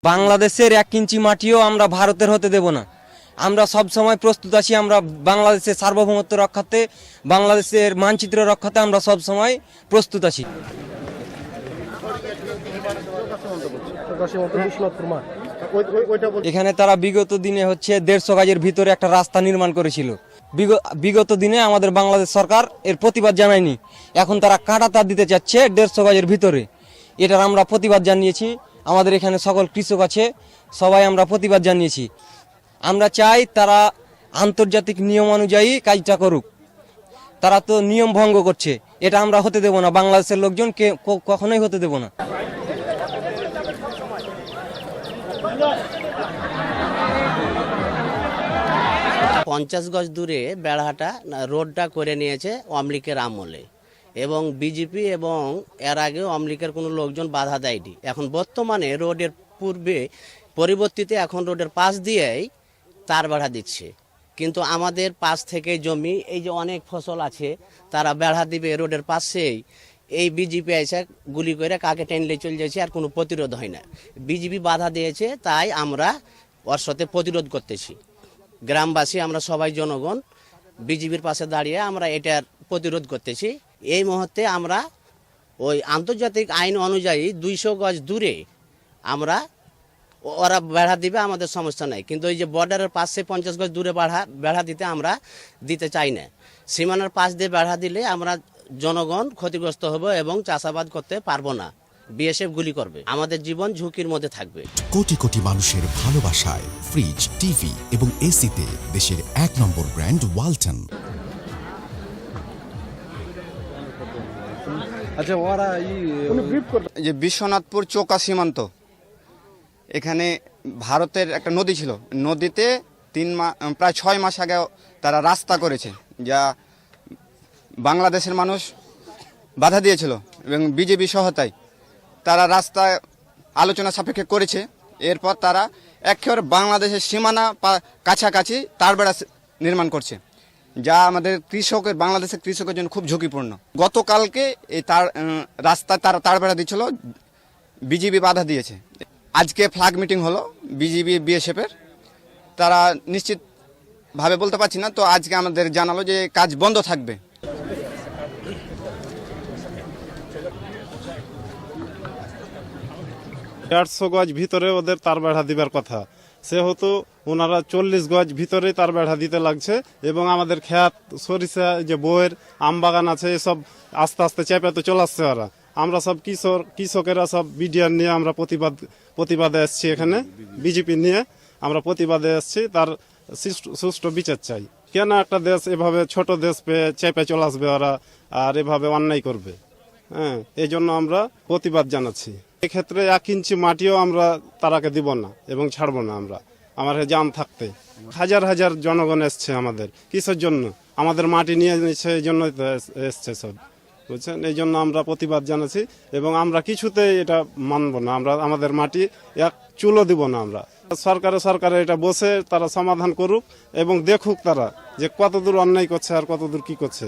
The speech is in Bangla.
বাংলাদেশের 1 ইঞ্চি মাটিও আমরা ভারতের হতে দেব না। আমরা সব সময় প্রস্তুত আছি। আমরা বাংলাদেশের সার্বভৌমত্ব রক্ষাতে, বাংলাদেশের মানচিত্র রক্ষাতে আমরা সব সময় প্রস্তুত আছি। এখানে তারা বিগত দিনে 150 গজের ভিতরে একটা রাস্তা নির্মাণ করেছিল। বিগত দিনে আমাদের বাংলাদেশ সরকার এর প্রতিবাদ জানায়নি। এখন তারা কাঁটা তার দিতে চাচ্ছে 150 গজের ভিতরে। এটার আমরা প্রতিবাদ জানিয়েছি। আমাদের এখানে সকল কৃষক আছে, সবাই আমরা প্রতিবাদ জানিয়েছি। আমরা চাই তারা আন্তর্জাতিক নিয়ম অনুযায়ী কাজটা করুক। তারা তো নিয়ম ভঙ্গ করছে, এটা আমরা হতে দেব না। বাংলাদেশের লোকজনকে কখনোই হতে দেব না। 50 গজ দূরে বেড়াটা রোডটা করে নিয়েছে আওয়ামী লীগের আমলে, এবং বিজেপি এবং এর আগে আওয়ামী লীগের কোনো লোকজন বাধা দেয়নি। এখন বর্তমানে রোডের পরিবর্তিতে এখন রোডের পাশ দিয়েই তার বেড়া দিচ্ছে। কিন্তু আমাদের পাশ থেকে জমি, এই যে অনেক ফসল আছে, তারা বেড়া দিবে রোডের পাশেই। এই বিজেপি এসে গুলি করে কাকে টেনলে চলে যাচ্ছে, আর কোনো প্রতিরোধ হয় না। বিজেপি বাধা দিয়েছে, তাই আমরা ওর সাথে প্রতিরোধ করতেছি। গ্রামবাসী আমরা সবাই জনগণ বিজেপির পাশে দাঁড়িয়ে আমরা এটার প্রতিরোধ করতেছি। এই মুহূর্তে আমরা ওই আন্তর্জাতিক আইন অনুযায়ী 200 গজ দূরে আমরা ওরা বেড়া দিবে, আমাদের সমস্যা নাই। কিন্তু ওই যে বর্ডারের পাশে 50 গজ দূরে বেড়া দিতে আমরা দিতে চাই না। সীমানার পাশ দিয়ে বেড়া দিলে আমরা জনগণ ক্ষতিগ্রস্ত হব এবং চাষাবাদ করতে পারবো না। বিএসএফ গুলি করবে, আমাদের জীবন ঝুঁকির মধ্যে থাকবে। কোটি কোটি মানুষের ভালোবাসায় ফ্রিজ, টিভি এবং এসিতে দেশের 1 নম্বর ব্র্যান্ড ওয়ালটন। আচ্ছা, ওরা যে বিশ্বনাথপুর চোকা সীমান্ত, এখানে ভারতের একটা নদী ছিল। নদীতে প্রায় 6 মাস আগে তারা রাস্তা করেছে, যা বাংলাদেশের মানুষ বাধা দিয়েছিল এবং বিজেপি সহায়তায় তারা রাস্তা আলোচনা সাপেক্ষে করেছে। এরপর তারা একেবারে বাংলাদেশের সীমানা কাছাকাছি তারবেড়া নির্মাণ করছে, যা আমাদের বাংলাদেশের কৃষকের জন্য খুব ঝুঁকিপূর্ণ। গতকালকে এই তারা তারবেড়া দিচ্ছিল, বিজেপি বাধা দিয়েছে। আজকে ফ্ল্যাগ মিটিং হলো বিজেপি বিএসএফের। তারা নিশ্চিতভাবে বলতে পারছি না, তো আজকে আমাদের জানালো যে কাজ বন্ধ থাকবে। দেড়শো গজ ভিতরে ওদের তার বেড়া দিবার কথা, সেহেতু ওনারা 40 গজ ভিতরে তার বেড়া দিতে লাগছে। এবং আমাদের খেত, সরিষা, যে বইয়ের আম বাগান আছে, এসব আস্তে আস্তে চেপে চলে আসছে ওরা। আমরা সব কৃষকেরা সব বিডিআর নিয়ে আমরা প্রতিবাদে এসছি। এখানে বিজেপি নিয়ে আমরা প্রতিবাদে এসছি। তার সুষ্ঠু বিচার চাই। কেন একটা দেশ এভাবে ছোট দেশ পেয়ে চেপে চলে আসবে ওরা, আর এভাবে অন্যায় করবে? হ্যাঁ, এই জন্য আমরা প্রতিবাদ জানাচ্ছি। এক্ষেত্রে 1 ইঞ্চি মাটিও আমরা তারাকে দিব না এবং ছাড়বো না। আমার জান থাকতে হাজার হাজার জনগণ এসছে আমাদের কিসের জন্য? আমাদের মাটি নিয়ে নিচ্ছে, এই জন্যই তো এসছে সব, বুঝছেন? এই জন্য আমরা প্রতিবাদ জানাচ্ছি এবং আমরা কিছুতেই এটা মানব না। আমরা আমাদের মাটি 1 চুলো দিব না। আমরা সরকারে এটা বসে তারা সমাধান করুক এবং দেখুক তারা যে কতদূর অন্যায় করছে আর কতদূর কি করছে।